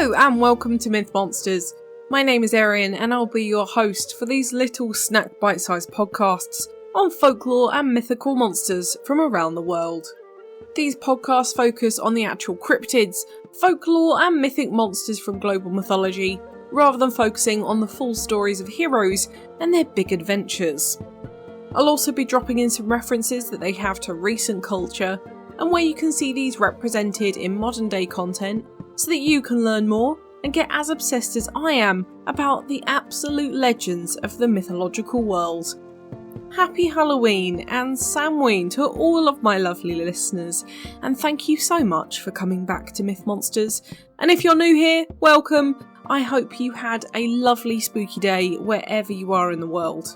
Hello and welcome to Myth Monsters. My name is Erin and I'll be your host for these little snack bite-sized podcasts on folklore and mythical monsters from around the world. These podcasts focus on the actual cryptids, folklore and mythic monsters from global mythology, rather than focusing on the full stories of heroes and their big adventures. I'll also be dropping in some references that they have to recent culture and where you can see these represented in modern day content so that you can learn more and get as obsessed as I am about the absolute legends of the mythological world. Happy Halloween and Samhain to all of my lovely listeners, and thank you so much for coming back to Myth Monsters. And if you're new here, welcome. I hope you had a lovely spooky day wherever you are in the world.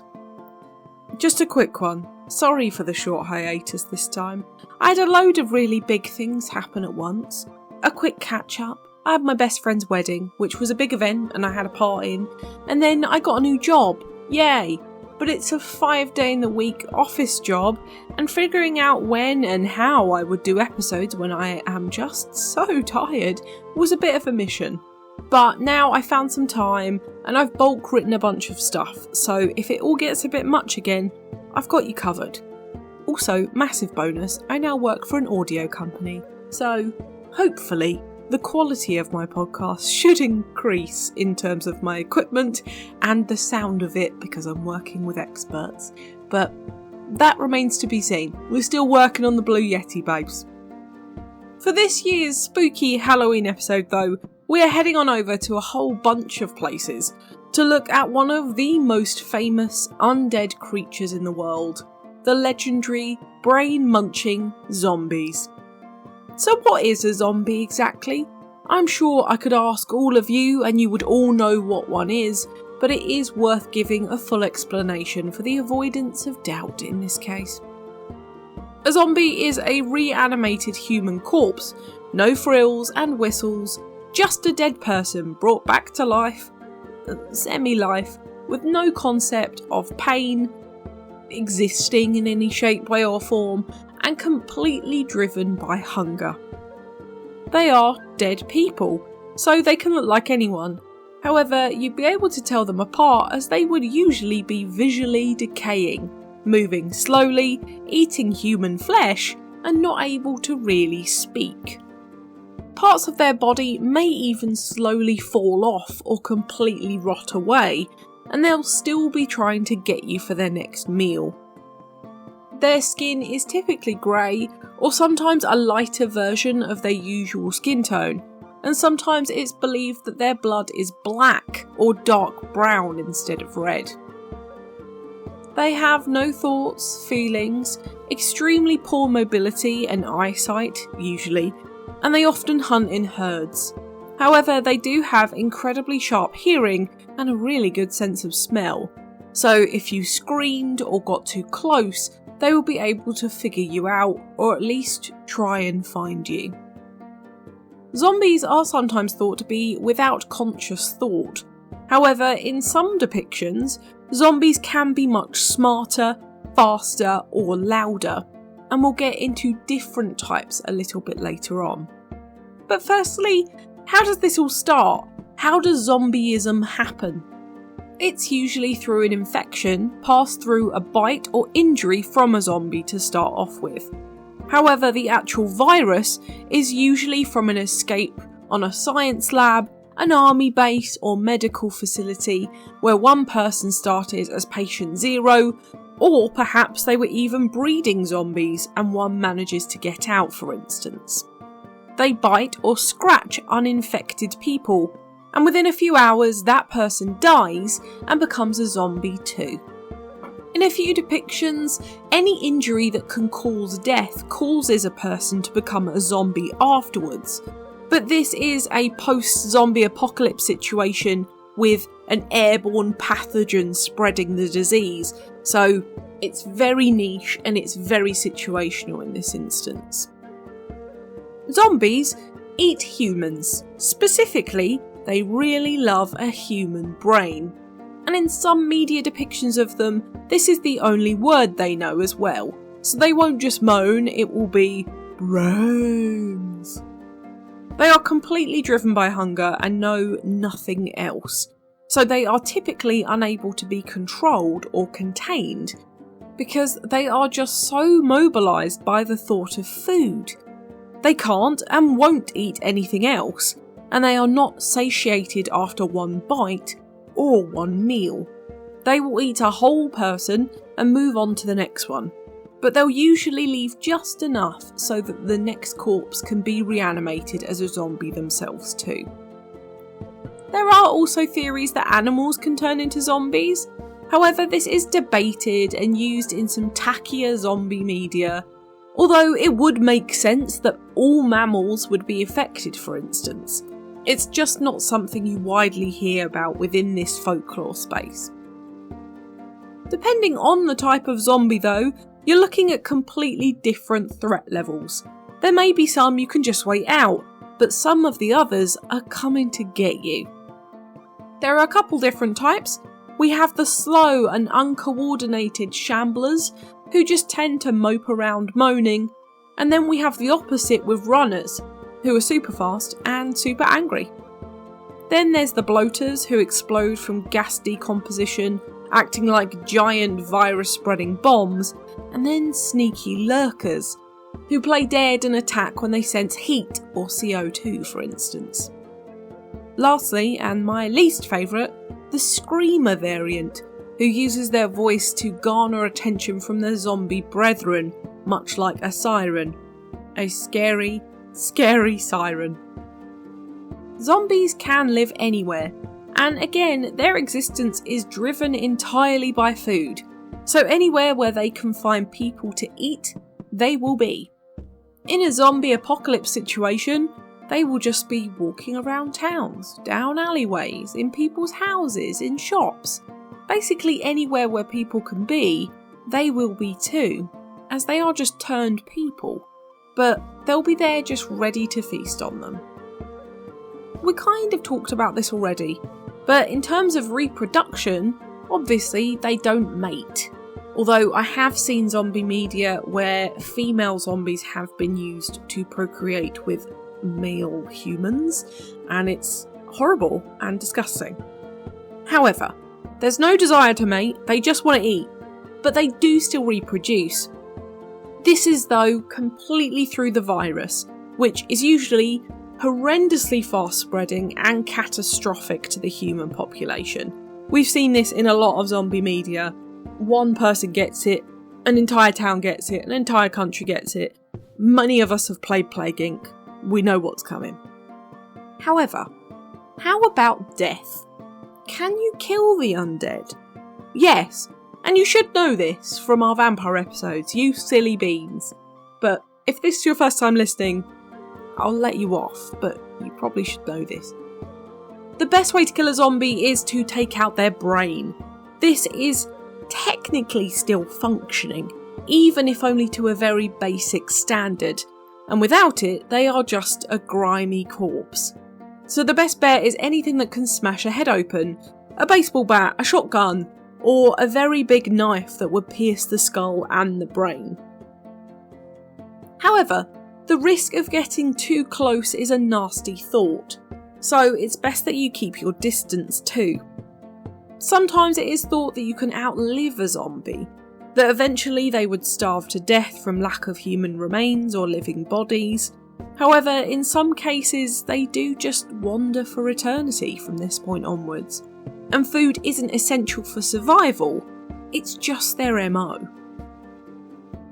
Just a quick one. Sorry for the short hiatus this time. I had a load of really big things happen at once. A quick catch up. I had my best friend's wedding, which was a big event and I had a part in. And then I got a new job. Yay! But it's a 5-day-in-the-week office job, and figuring out when and how I would do episodes when I am just so tired was a bit of a mission. But now I found some time and I've bulk written a bunch of stuff, so if it all gets a bit much again, I've got you covered. Also, massive bonus, I now work for an audio company, so hopefully the quality of my podcast should increase in terms of my equipment and the sound of it because I'm working with experts. But that remains to be seen. We're still working on the Blue Yeti, babes. For this year's spooky Halloween episode though, we are heading on over to a whole bunch of places to look at one of the most famous undead creatures in the world, the legendary brain-munching zombies. So what is a zombie exactly? I'm sure I could ask all of you and you would all know what one is, but it is worth giving a full explanation for the avoidance of doubt in this case. A zombie is a reanimated human corpse, no frills and whistles, just a dead person brought back to life, semi-life, with no concept of pain, existing in any shape, way or form, and completely driven by hunger. They are dead people, so they can look like anyone. However, you'd be able to tell them apart as they would usually be visually decaying, moving slowly, eating human flesh, and not able to really speak. Parts of their body may even slowly fall off or completely rot away, and they'll still be trying to get you for their next meal. Their skin is typically grey, or sometimes a lighter version of their usual skin tone, and sometimes it's believed that their blood is black or dark brown instead of red. They have no thoughts, feelings, extremely poor mobility and eyesight, usually, and they often hunt in herds. However, they do have incredibly sharp hearing and a really good sense of smell, so if you screamed or got too close, they will be able to figure you out, or at least try and find you. Zombies are sometimes thought to be without conscious thought. However, in some depictions, zombies can be much smarter, faster, or louder, and we'll get into different types a little bit later on. But firstly, how does this all start? How does zombieism happen? It's usually through an infection passed through a bite or injury from a zombie to start off with. However, the actual virus is usually from an escape on a science lab, an army base or medical facility where one person started as patient 0, or perhaps they were even breeding zombies and one manages to get out, for instance. They bite or scratch uninfected people, and within a few hours that person dies and becomes a zombie too. In a few depictions, any injury that can cause death causes a person to become a zombie afterwards, but this is a post-zombie apocalypse situation with an airborne pathogen spreading the disease, so it's very niche and it's very situational in this instance. Zombies eat humans. Specifically, they really love a human brain. And in some media depictions of them, this is the only word they know as well. So they won't just moan, it will be brains. They are completely driven by hunger and know nothing else, so they are typically unable to be controlled or contained because they are just so mobilised by the thought of food. They can't and won't eat anything else, and they are not satiated after one bite or one meal. They will eat a whole person and move on to the next one, but they'll usually leave just enough so that the next corpse can be reanimated as a zombie themselves too. There are also theories that animals can turn into zombies. However, this is debated and used in some tackier zombie media, although it would make sense that all mammals would be affected, for instance. It's just not something you widely hear about within this folklore space. Depending on the type of zombie though, you're looking at completely different threat levels. There may be some you can just wait out, but some of the others are coming to get you. There are a couple different types. We have the slow and uncoordinated shamblers, who just tend to mope around moaning, and then we have the opposite with runners, who are super fast and super angry. Then there's the bloaters, who explode from gas decomposition, acting like giant virus-spreading bombs, and then sneaky lurkers, who play dead and attack when they sense heat or CO2, for instance. Lastly, and my least favourite, the screamer variant, who uses their voice to garner attention from their zombie brethren, much like a siren. A scary, scary siren. Zombies can live anywhere, and again, their existence is driven entirely by food, so anywhere where they can find people to eat, they will be. In a zombie apocalypse situation, they will just be walking around towns, down alleyways, in people's houses, in shops. Basically anywhere where people can be, they will be too, as they are just turned people, but they'll be there just ready to feast on them. We kind of talked about this already, but in terms of reproduction, obviously they don't mate. Although I have seen zombie media where female zombies have been used to procreate with male humans, and it's horrible and disgusting. However, there's no desire to mate, they just want to eat, but they do still reproduce. This is though completely through the virus, which is usually horrendously fast spreading and catastrophic to the human population. We've seen this in a lot of zombie media. One person gets it, an entire town gets it, an entire country gets it. Many of us have played Plague Inc. We know what's coming. However, how about death? Can you kill the undead? Yes, and you should know this from our vampire episodes, you silly beans. But if this is your first time listening, I'll let you off, but you probably should know this. The best way to kill a zombie is to take out their brain. This is technically still functioning, even if only to a very basic standard, and without it, they are just a grimy corpse. So the best bet is anything that can smash a head open, a baseball bat, a shotgun, or a very big knife that would pierce the skull and the brain. However, the risk of getting too close is a nasty thought, so it's best that you keep your distance too. Sometimes it is thought that you can outlive a zombie, that eventually they would starve to death from lack of human remains or living bodies. However, in some cases they do just wander for eternity from this point onwards, and food isn't essential for survival, it's just their MO.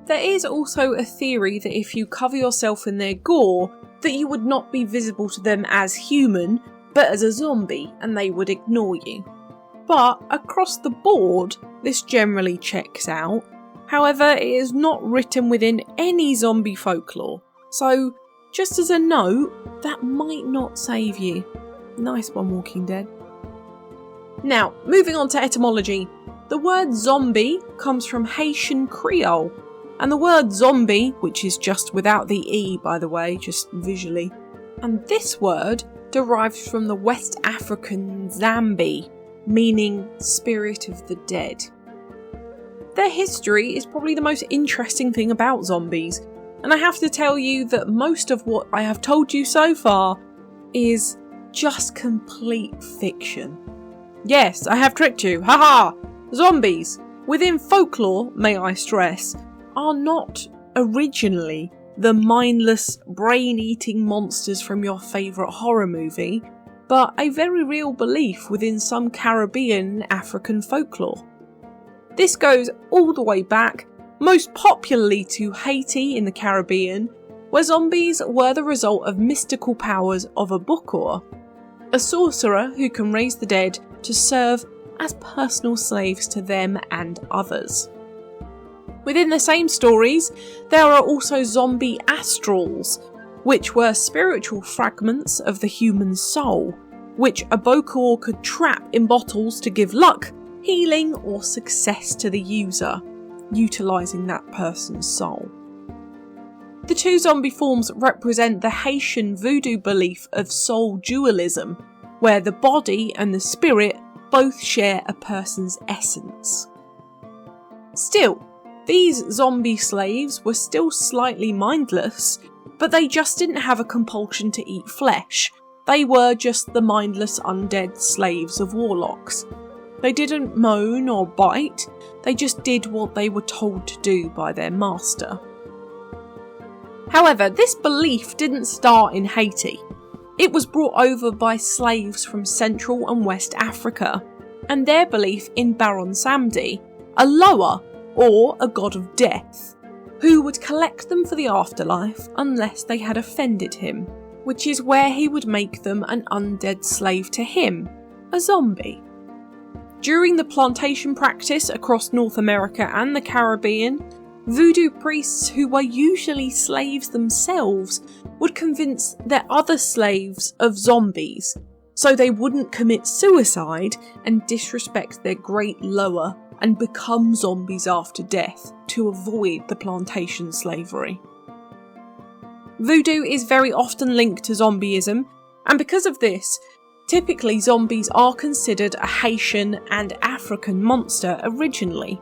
There is also a theory that if you cover yourself in their gore, that you would not be visible to them as human, but as a zombie, and they would ignore you. But across the board, this generally checks out. However, it is not written within any zombie folklore, so just as a note, that might not save you. Nice one, Walking Dead. Now, moving on to etymology. The word zombie comes from Haitian Creole, and the word zombie, which is just without the E by the way, just visually, and this word derives from the West African Zambi, meaning spirit of the dead. Their history is probably the most interesting thing about zombies, And I have to tell you that most of what I have told you so far is just complete fiction. Yes, I have tricked you, haha! Zombies, within folklore, may I stress, are not originally the mindless, brain-eating monsters from your favourite horror movie, but a very real belief within some Caribbean and African folklore. This goes all the way back, most popularly to Haiti in the Caribbean, where zombies were the result of mystical powers of a bokor, a sorcerer who can raise the dead to serve as personal slaves to them and others. Within the same stories, there are also zombie astrals, which were spiritual fragments of the human soul, which a bokor could trap in bottles to give luck, healing or success to the user, utilising that person's soul. The two zombie forms represent the Haitian voodoo belief of soul dualism, where the body and the spirit both share a person's essence. Still, these zombie slaves were still slightly mindless, but they just didn't have a compulsion to eat flesh. They were just the mindless undead slaves of warlocks. They didn't moan or bite, they just did what they were told to do by their master. However, this belief didn't start in Haiti. It was brought over by slaves from Central and West Africa, and their belief in Baron Samedi, a loa, or a god of death, who would collect them for the afterlife unless they had offended him, which is where he would make them an undead slave to him, a zombie. During the plantation practice across North America and the Caribbean, voodoo priests who were usually slaves themselves would convince their other slaves of zombies, so they wouldn't commit suicide and disrespect their great loa and become zombies after death to avoid the plantation slavery. Voodoo is very often linked to zombieism, and because of this, typically zombies are considered a Haitian and African monster originally.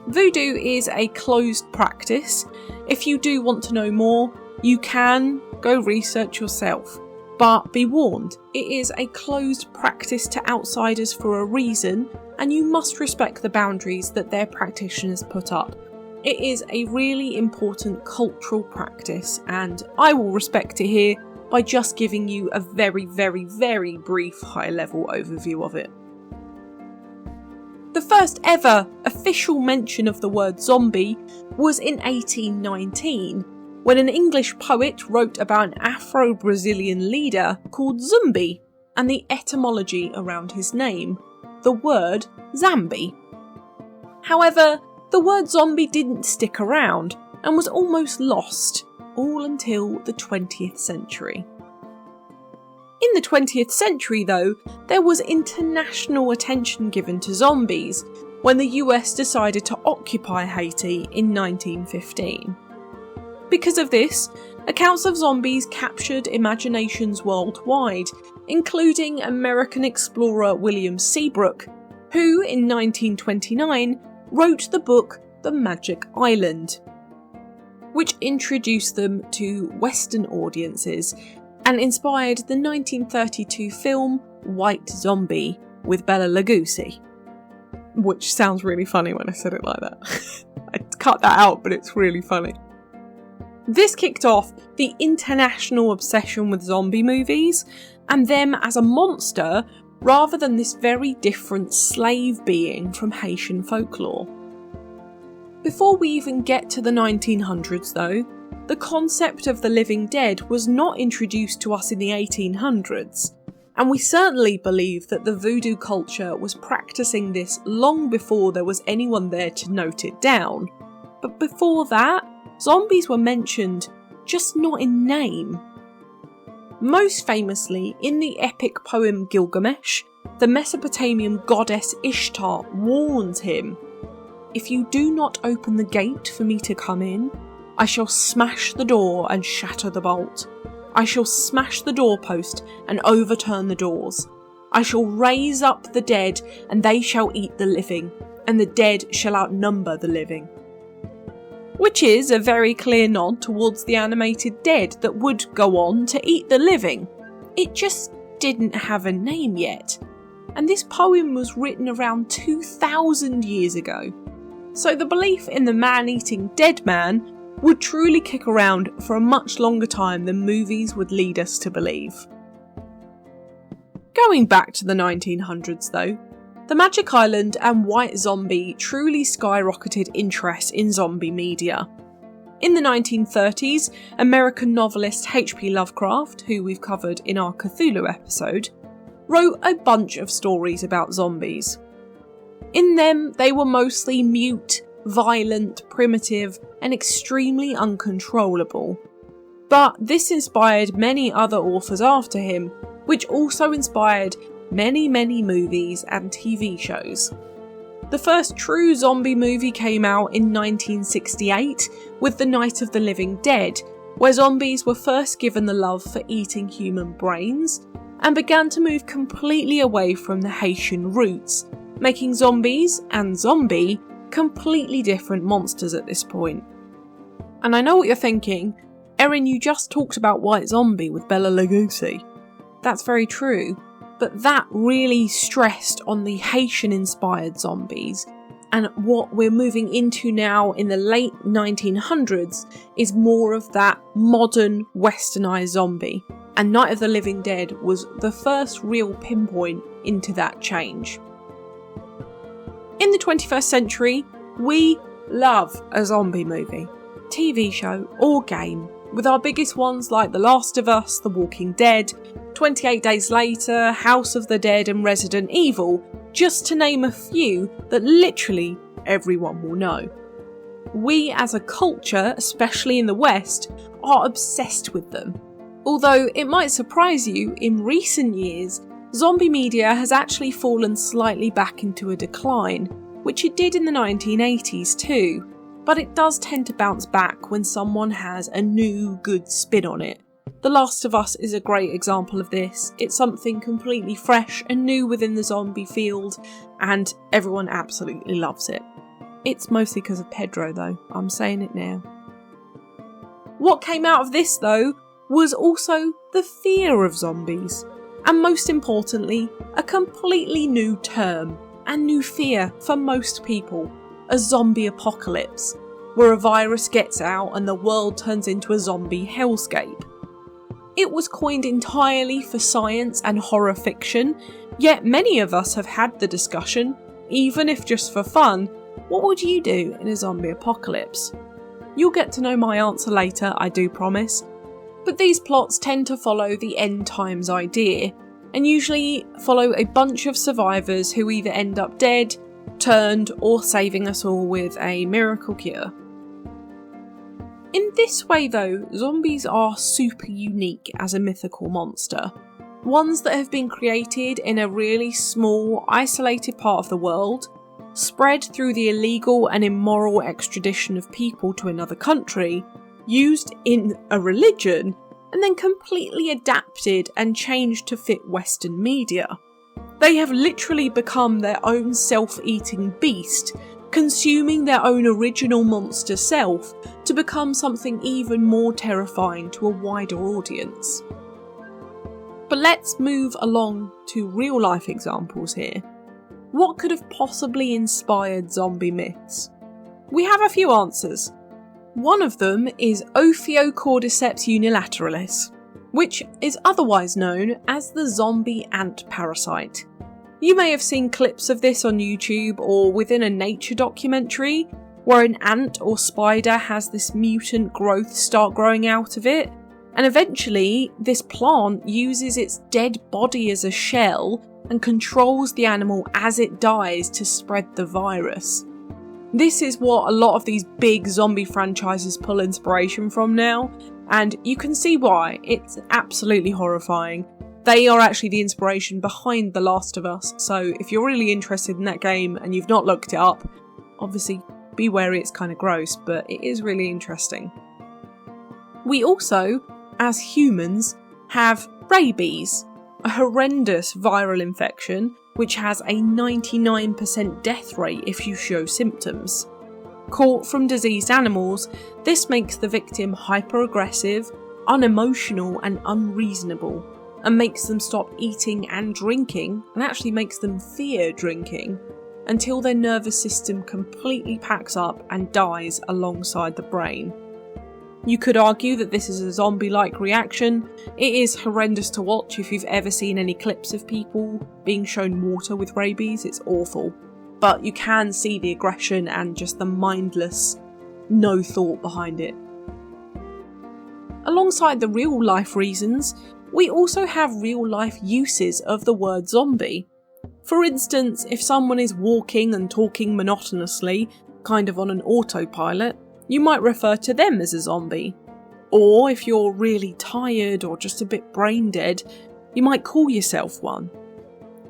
Voodoo is a closed practice. If you do want to know more, you can go research yourself. But be warned, it is a closed practice to outsiders for a reason, and you must respect the boundaries that their practitioners put up. It is a really important cultural practice, and I will respect it here by just giving you a very, very, very brief high-level overview of it. The first ever official mention of the word zombie was in 1819, when an English poet wrote about an Afro-Brazilian leader called Zumbi, and the etymology around his name, the word Zambi. However, the word zombie didn't stick around, and was almost lost, all until the 20th century. In the 20th century though, there was international attention given to zombies when the US decided to occupy Haiti in 1915. Because of this, accounts of zombies captured imaginations worldwide, including American explorer William Seabrook, who in 1929 wrote the book The Magic Island, which introduced them to Western audiences and inspired the 1932 film White Zombie with Bela Lugosi. Which sounds really funny when I said it like that. I cut that out, but it's really funny. This kicked off the international obsession with zombie movies, and them as a monster rather than this very different slave being from Haitian folklore. Before we even get to the 1900s though, the concept of the living dead was not introduced to us in the 1800s, and we certainly believe that the voodoo culture was practicing this long before there was anyone there to note it down. But before that, zombies were mentioned, just not in name. Most famously, in the epic poem Gilgamesh, the Mesopotamian goddess Ishtar warns him, "If you do not open the gate for me to come in, I shall smash the door and shatter the bolt. I shall smash the doorpost and overturn the doors. I shall raise up the dead, and they shall eat the living, and the dead shall outnumber the living." which is a very clear nod towards the animated dead that would go on to eat the living. It just didn't have a name yet, and this poem was written around 2,000 years ago. So the belief in the man-eating dead man would truly kick around for a much longer time than movies would lead us to believe. Going back to the 1900s though, the Magic Island and White Zombie truly skyrocketed interest in zombie media. In the 1930s, American novelist H.P. Lovecraft, who we've covered in our Cthulhu episode, wrote a bunch of stories about zombies. In them, they were mostly mute, violent, primitive, and extremely uncontrollable. But this inspired many other authors after him, which also inspired many movies and TV shows. The first true zombie movie came out in 1968 with The Night of the Living Dead, where zombies were first given the love for eating human brains and began to move completely away from the Haitian roots, making zombies and zombie completely different monsters at this point. And I know what you're thinking, Erin, you just talked about White Zombie with Bela Lugosi. That's very true, but that really stressed on the Haitian-inspired zombies, and what we're moving into now in the late 1900s is more of that modern westernised zombie, and Night of the Living Dead was the first real pinpoint into that change. In the 21st century, we love a zombie movie, TV show or game, with our biggest ones like The Last of Us, The Walking Dead, 28 Days Later, House of the Dead and Resident Evil, just to name a few that literally everyone will know. We as a culture, especially in the West, are obsessed with them. Although it might surprise you, in recent years, zombie media has actually fallen slightly back into a decline, which it did in the 1980s too, but it does tend to bounce back when someone has a new, good spin on it. The Last of Us is a great example of this. It's something completely fresh and new within the zombie field, and everyone absolutely loves it. It's mostly because of Pedro though, I'm saying it now. What came out of this though was also the fear of zombies, and most importantly, a completely new term and new fear for most people, a zombie apocalypse, where a virus gets out and the world turns into a zombie hellscape. It was coined entirely for science and horror fiction, yet many of us have had the discussion, even if just for fun, what would you do in a zombie apocalypse? You'll get to know my answer later, I do promise. But these plots tend to follow the end times idea, and usually follow a bunch of survivors who either end up dead, turned, or saving us all with a miracle cure. In this way though, zombies are super unique as a mythical monster. Ones that have been created in a really small, isolated part of the world, spread through the illegal and immoral extradition of people to another country, used in a religion, and then completely adapted and changed to fit Western media. They have literally become their own self-eating beast, consuming their own original monster self to become something even more terrifying to a wider audience. But let's move along to real life examples here. What could have possibly inspired zombie myths? We have a few answers. One of them is Ophiocordyceps unilateralis, which is otherwise known as the zombie ant parasite. You may have seen clips of this on YouTube or within a nature documentary, where an ant or spider has this mutant growth start growing out of it, and eventually this plant uses its dead body as a shell and controls the animal as it dies to spread the virus. This is what a lot of these big zombie franchises pull inspiration from now, and you can see why. It's absolutely horrifying. They are actually the inspiration behind The Last of Us, so if you're really interested in that game and you've not looked it up, obviously be wary, it's kind of gross, but it is really interesting. We also, as humans, have rabies, a horrendous viral infection which has a 99% death rate if you show symptoms. Caught from diseased animals, this makes the victim hyper-aggressive, unemotional and unreasonable, and makes them stop eating and drinking, and actually makes them fear drinking, until their nervous system completely packs up and dies alongside the brain. You could argue that this is a zombie-like reaction. It is horrendous to watch. If you've ever seen any clips of people being shown water with rabies, it's awful. But you can see the aggression and just the mindless, no thought behind it. Alongside the real-life reasons, we also have real-life uses of the word zombie. For instance, if someone is walking and talking monotonously, kind of on an autopilot, you might refer to them as a zombie. Or if you're really tired or just a bit brain dead, you might call yourself one.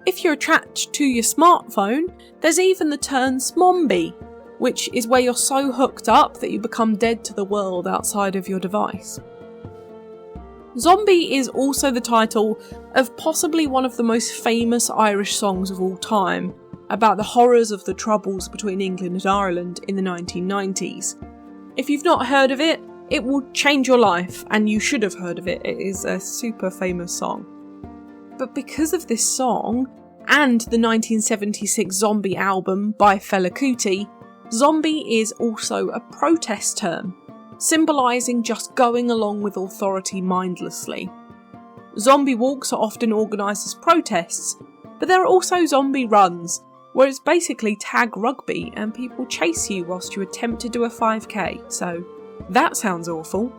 If you're attached to your smartphone, there's even the term smombie, which is where you're so hooked up that you become dead to the world outside of your device. Zombie is also the title of possibly one of the most famous Irish songs of all time, about the horrors of the troubles between England and Ireland in the 1990s. If you've not heard of it, it will change your life, and you should have heard of it. It is a super famous song. But because of this song, and the 1976 Zombie album by Fela Kuti, zombie is also a protest term, symbolising just going along with authority mindlessly. Zombie walks are often organised as protests, but there are also zombie runs, where it's basically tag rugby and people chase you whilst you attempt to do a 5k, so that sounds awful.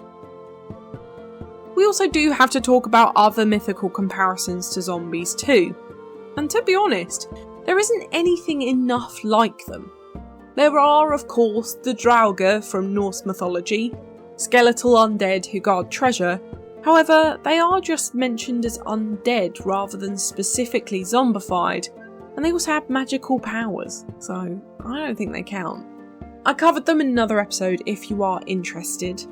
We also do have to talk about other mythical comparisons to zombies too, and to be honest, there isn't anything enough like them. There are, of course, the Draugr from Norse mythology, skeletal undead who guard treasure. However, they are just mentioned as undead rather than specifically zombified, and they also have magical powers, so I don't think they count. I covered them in another episode if you are interested.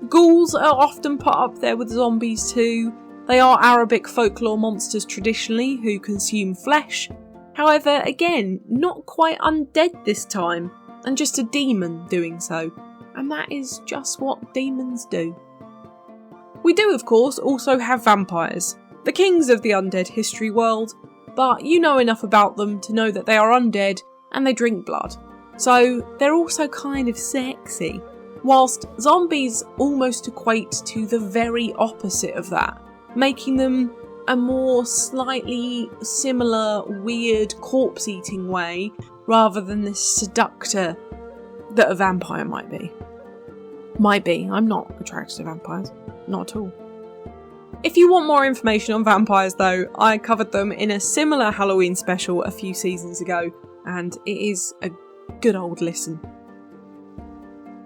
Ghouls are often put up there with zombies too. They are Arabic folklore monsters traditionally who consume flesh. However, again, not quite undead this time, and just a demon doing so. And that is just what demons do. We do, of course, also have vampires, the kings of the undead history world, but you know enough about them to know that they are undead and they drink blood. So they're also kind of sexy, whilst zombies almost equate to the very opposite of that, making them a more slightly similar, weird, corpse-eating way, rather than this seductor that a vampire might be. Might be. I'm not attracted to vampires. Not at all. If you want more information on vampires though, I covered them in a similar Halloween special a few seasons ago, and it is a good old listen.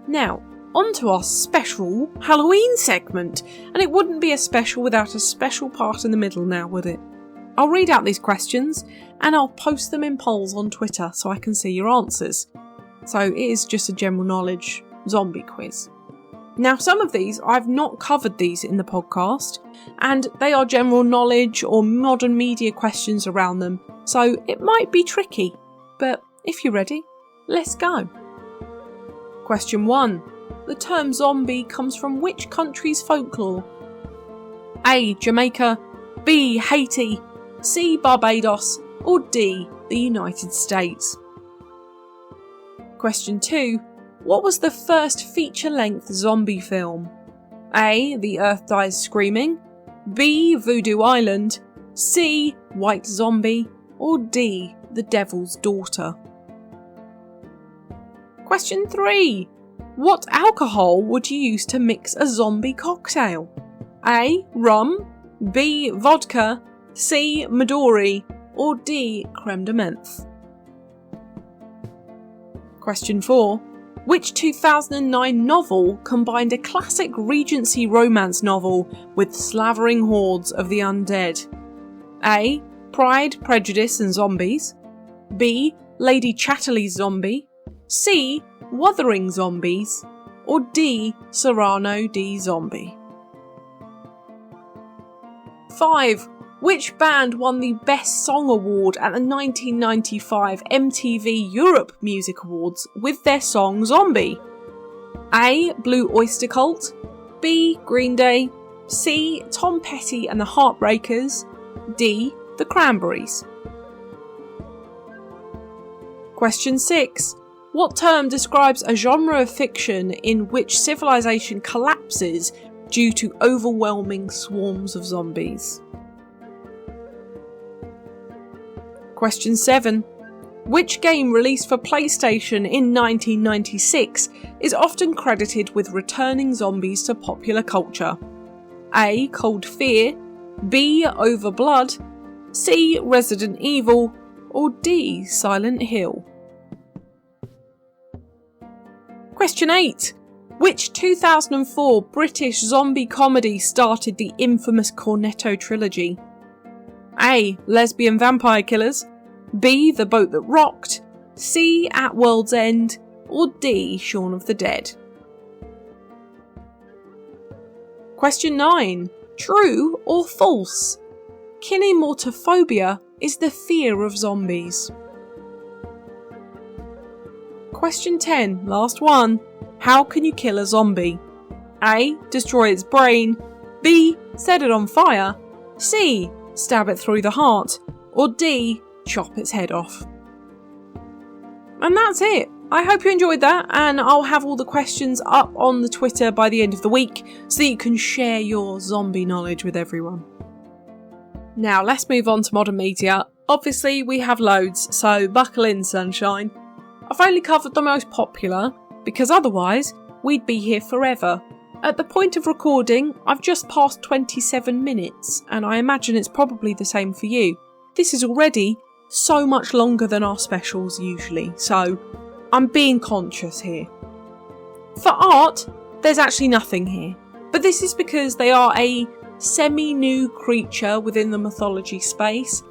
Now, on to our special Halloween segment, and it wouldn't be a special without a special part in the middle now, would it? I'll read out these questions, and I'll post them in polls on Twitter so I can see your answers. So it is just a general knowledge zombie quiz. Now, some of these, I've not covered these in the podcast, and they are general knowledge or modern media questions around them, so it might be tricky, but if you're ready, let's go. Question 1. The term zombie comes from which country's folklore? A. Jamaica, B. Haiti, C. Barbados, or D. the United States? Question 2. What was the first feature-length zombie film? A. The Earth Dies Screaming, B. Voodoo Island, C. White Zombie, or D. The Devil's Daughter? Question 3. What alcohol would you use to mix a zombie cocktail? A. Rum, B. Vodka, C. Midori, or D. Creme de menthe? Question 4. Which 2009 novel combined a classic Regency romance novel with slavering hordes of the undead? A. Pride, Prejudice and Zombies, B. Lady Chatterley's Zombie, C. Wuthering Zombies, or D. Cyrano de Zombie? 5. Which band won the Best Song Award at the 1995 MTV Europe Music Awards with their song Zombie? A. Blue Oyster Cult, B. Green Day, C. Tom Petty and the Heartbreakers, D. The Cranberries. Question 6. What term describes a genre of fiction in which civilization collapses due to overwhelming swarms of zombies? Question 7. Which game released for PlayStation in 1996 is often credited with returning zombies to popular culture? A. Cold Fear, B. Over Blood, C. Resident Evil, or D. Silent Hill? Question 8. Which 2004 British zombie comedy started the infamous Cornetto trilogy? A. Lesbian Vampire Killers, B. The Boat That Rocked, C. At World's End, or D. Shaun of the Dead? Question 9. True or false? Kinematophobia is the fear of zombies. Question 10. Last one. How can you kill a zombie? A. Destroy its brain, B. Set it on fire, C. Stab it through the heart, or D. Chop its head off. And that's it. I hope you enjoyed that, and I'll have all the questions up on the Twitter by the end of the week so that you can share your zombie knowledge with everyone. Now let's move on to modern media. Obviously we have loads, so buckle in, sunshine. I've only covered the most popular because otherwise we'd be here forever. At the point of recording, I've just passed 27 minutes, and I imagine it's probably the same for you. This is already so much longer than our specials usually, so I'm being conscious here. For art, there's actually nothing here, but this is because they are a semi-new creature within the mythology space,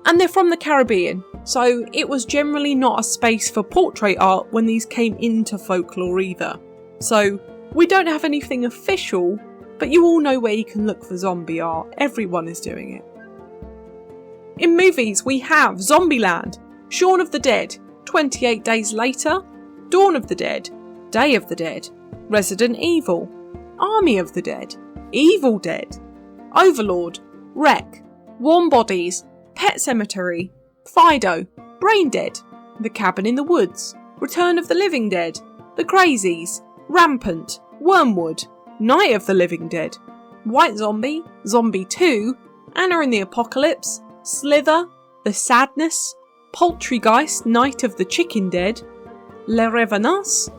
and they're from the Caribbean, so it was generally not a space for portrait art when these came into folklore either. So we don't have anything official, but you all know where you can look for zombie art. Everyone is doing it. In movies, we have Zombieland, Shaun of the Dead, 28 Days Later, Dawn of the Dead, Day of the Dead, Resident Evil, Army of the Dead, Evil Dead, Overlord, Wreck, Warm Bodies, Pet Sematary, Fido, Brain Dead, The Cabin in the Woods, Return of the Living Dead, The Crazies, Rampant, Wormwood, Night of the Living Dead, White Zombie, Zombie 2, Anna and the Apocalypse, Slither, The Sadness, Poultrygeist, Night of the Chicken Dead, Les Revenants,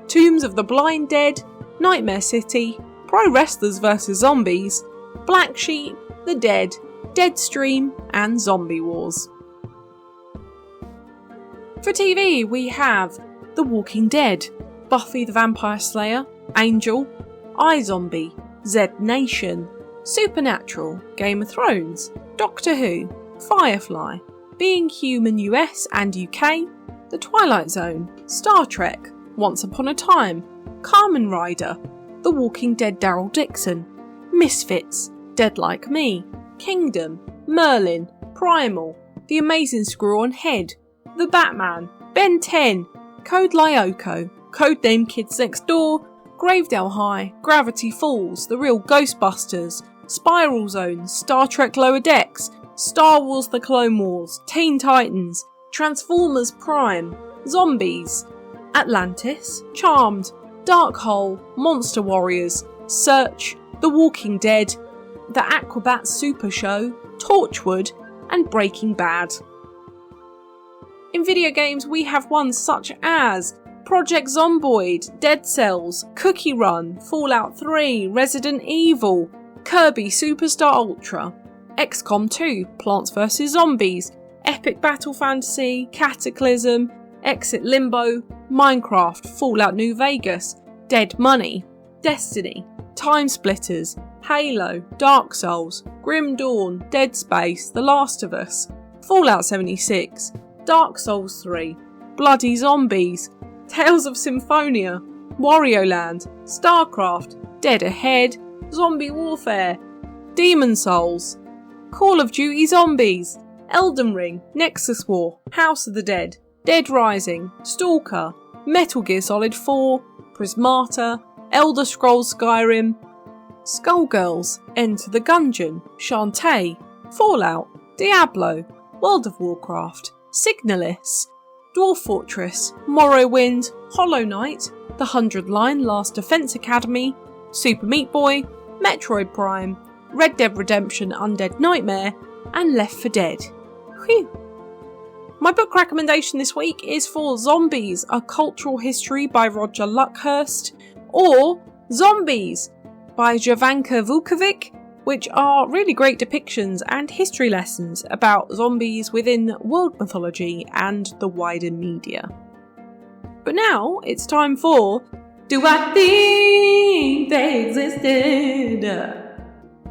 Tombs of the Blind Dead, Nightmare City, Pro Wrestlers vs Zombies, Black Sheep, The Dead, Deadstream, and Zombie Wars. For TV, we have The Walking Dead, Buffy the Vampire Slayer, Angel, iZombie, Z Nation, Supernatural, Game of Thrones, Doctor Who, Firefly, Being Human US and UK, The Twilight Zone, Star Trek, Once Upon a Time, Kamen Rider, The Walking Dead Daryl Dixon, Misfits, Dead Like Me, Kingdom, Merlin, Primal, The Amazing Screw on Head, The Batman, Ben 10, Code Lyoko, Codename Kids Next Door, Gravedale High, Gravity Falls, The Real Ghostbusters, Spiral Zone, Star Trek Lower Decks, Star Wars The Clone Wars, Teen Titans, Transformers Prime, Zombies, Atlantis, Charmed, Dark Hole, Monster Warriors, Search, The Walking Dead, The Aquabat Super Show, Torchwood, and Breaking Bad. In video games, we have ones such as Project Zomboid, Dead Cells, Cookie Run, Fallout 3, Resident Evil, Kirby Superstar Ultra, XCOM 2, Plants vs Zombies, Epic Battle Fantasy, Cataclysm, Exit Limbo, Minecraft, Fallout New Vegas, Dead Money, Destiny, Time Splitters, Halo, Dark Souls, Grim Dawn, Dead Space, The Last of Us, Fallout 76, Dark Souls 3, Bloody Zombies, Tales of Symphonia, Wario Land, StarCraft, Dead Ahead, Zombie Warfare, Demon Souls, Call of Duty Zombies, Elden Ring, Nexus War, House of the Dead, Dead Rising, Stalker, Metal Gear Solid 4, Prismata, Elder Scrolls Skyrim, Skullgirls, Enter the Gungeon, Shantae, Fallout, Diablo, World of Warcraft, Signalis, Dwarf Fortress, Morrowind, Hollow Knight, The 100 Line Last Defense Academy, Super Meat Boy, Metroid Prime, Red Dead Redemption Undead Nightmare, and Left 4 Dead. Whew. My book recommendation this week is for Zombies, A Cultural History by Roger Luckhurst, or Zombies by Jovanka Vukovic, which are really great depictions and history lessons about zombies within world mythology and the wider media. But now it's time for Do I Think They Existed?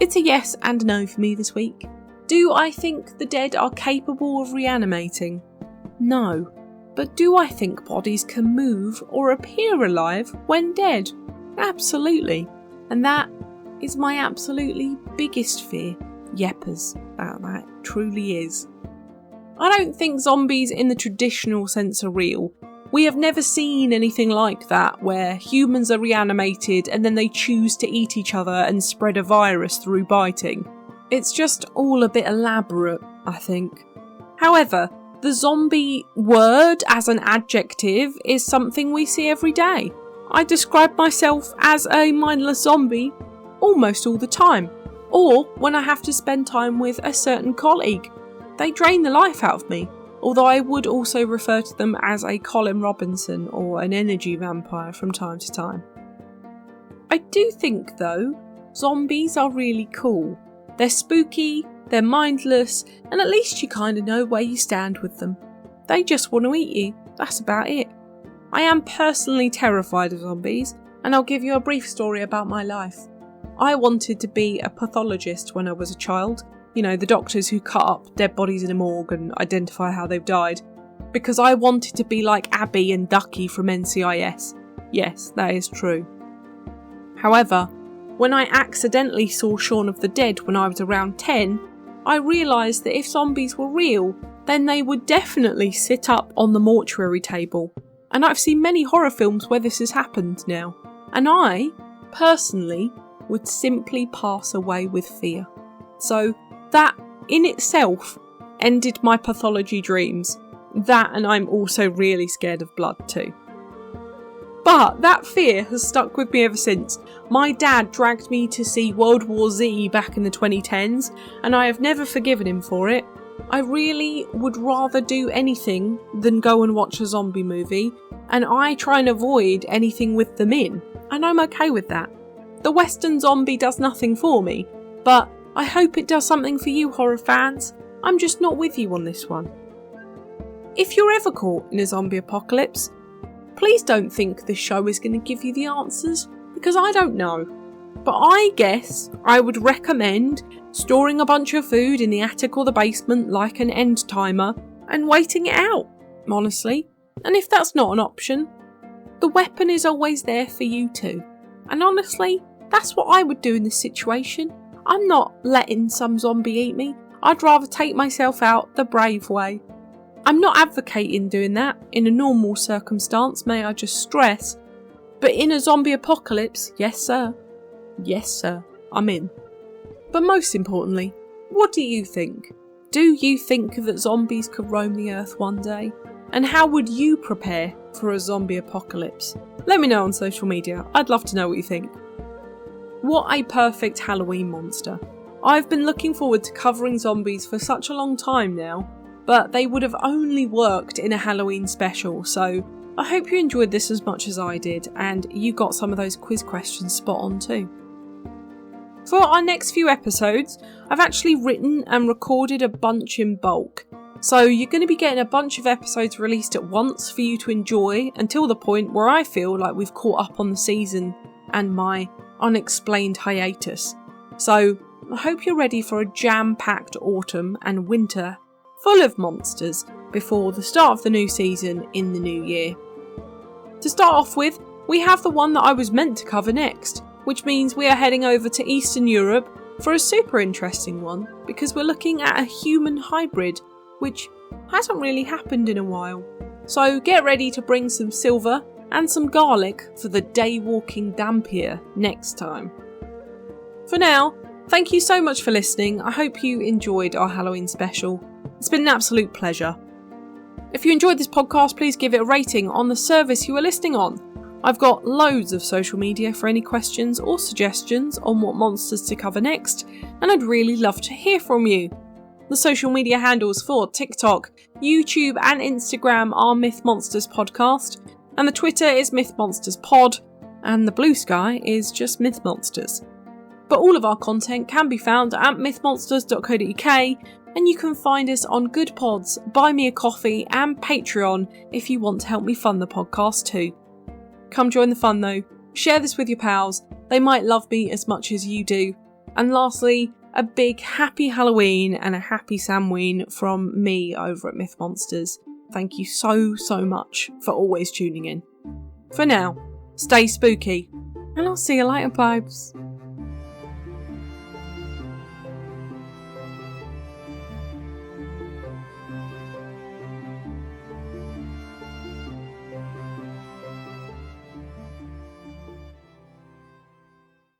It's a yes and no for me this week. Do I think the dead are capable of reanimating? No. But do I think bodies can move or appear alive when dead? Absolutely. And that is my absolutely biggest fear. Yeppers. That truly is. I don't think zombies in the traditional sense are real. We have never seen anything like that, where humans are reanimated and then they choose to eat each other and spread a virus through biting. It's just all a bit elaborate, I think. However, the zombie word as an adjective is something we see every day. I describe myself as a mindless zombie almost all the time, or when I have to spend time with a certain colleague. They drain the life out of me, although I would also refer to them as a Colin Robinson or an energy vampire from time to time. I do think, though, zombies are really cool. They're spooky, they're mindless, and at least you kind of know where you stand with them. They just want to eat you, that's about it. I am personally terrified of zombies, and I'll give you a brief story about my life. I wanted to be a pathologist when I was a child. You know, the doctors who cut up dead bodies in a morgue and identify how they've died. Because I wanted to be like Abby and Ducky from NCIS. Yes, that is true. However, when I accidentally saw Shaun of the Dead when I was around 10, I realised that if zombies were real, then they would definitely sit up on the mortuary table. And I've seen many horror films where this has happened now. And I, personally, would simply pass away with fear. So that in itself ended my pathology dreams. That, and I'm also really scared of blood too. But that fear has stuck with me ever since. My dad dragged me to see World War Z back in the 2010s, and I have never forgiven him for it. I really would rather do anything than go and watch a zombie movie, and I try and avoid anything with them in, and I'm okay with that. The Western zombie does nothing for me, but I hope it does something for you horror fans. I'm just not with you on this one. If you're ever caught in a zombie apocalypse, please don't think this show is going to give you the answers, because I don't know. But I guess I would recommend storing a bunch of food in the attic or the basement like an end timer and waiting it out, honestly. And if that's not an option, the weapon is always there for you too. And honestly, that's what I would do in this situation. I'm not letting some zombie eat me. I'd rather take myself out the brave way. I'm not advocating doing that in a normal circumstance, may I just stress. But in a zombie apocalypse, yes sir. Yes sir, I'm in. But most importantly, what do you think? Do you think that zombies could roam the earth one day? And how would you prepare for a zombie apocalypse? Let me know on social media. I'd love to know what you think. What a perfect Halloween monster. I've been looking forward to covering zombies for such a long time now, but they would have only worked in a Halloween special, so I hope you enjoyed this as much as I did, and you got some of those quiz questions spot on too. For our next few episodes, I've actually written and recorded a bunch in bulk, so you're going to be getting a bunch of episodes released at once for you to enjoy until the point where I feel like we've caught up on the season and my unexplained hiatus. So I hope you're ready for a jam-packed autumn and winter full of monsters before the start of the new season in the new year. To start off with, we have the one that I was meant to cover next, which means we are heading over to Eastern Europe for a super interesting one because we're looking at a human hybrid, which hasn't really happened in a while. So get ready to bring some silver and some garlic for the day-walking Dampier next time. For now, thank you so much for listening. I hope you enjoyed our Halloween special. It's been an absolute pleasure. If you enjoyed this podcast, please give it a rating on the service you are listening on. I've got loads of social media for any questions or suggestions on what monsters to cover next, and I'd really love to hear from you. The social media handles for TikTok, YouTube and Instagram are Myth Monsters Podcast, and the Twitter is Myth Monsters Pod, and the Blue Sky is just Myth Monsters. But all of our content can be found at mythmonsters.co.uk, and you can find us on Good Pods, Buy Me a Coffee and Patreon if you want to help me fund the podcast too. Come join the fun though, share this with your pals, they might love me as much as you do. And lastly, a big happy Halloween and a happy Samhain from me over at Myth Monsters. Thank you so much for always tuning in. For now, stay spooky, and I'll see you later, vibes.